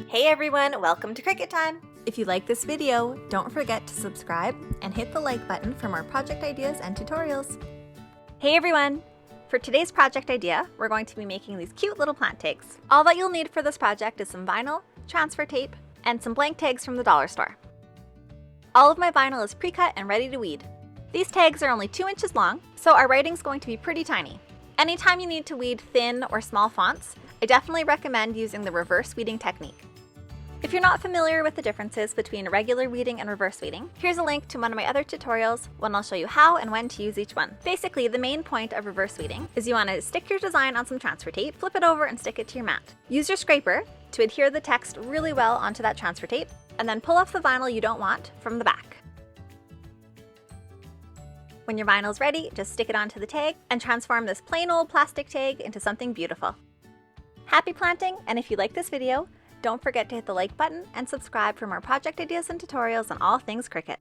Hey everyone, welcome to Cricut time! If you like this video, don't forget to subscribe and hit the like button for more project ideas and tutorials. Hey everyone! For today's project idea, we're going to be making these cute little plant tags. All that you'll need for this project is some vinyl, transfer tape, and some blank tags from the dollar store. All of my vinyl is pre-cut and ready to weed. These tags are only 2 inches long, so our writing's going to be pretty tiny. Anytime you need to weed thin or small fonts, I definitely recommend using the reverse weeding technique. If you're not familiar with the differences between regular weeding and reverse weeding, here's a link to one of my other tutorials when I'll show you how and when to use each one. Basically, the main point of reverse weeding is you want to stick your design on some transfer tape, flip it over and stick it to your mat. Use your scraper to adhere the text really well onto that transfer tape, and then pull off the vinyl you don't want from the back. When your vinyl's ready, just stick it onto the tag and transform this plain old plastic tag into something beautiful. Happy planting, and if you like this video, don't forget to hit the like button and subscribe for more project ideas and tutorials on all things Cricut.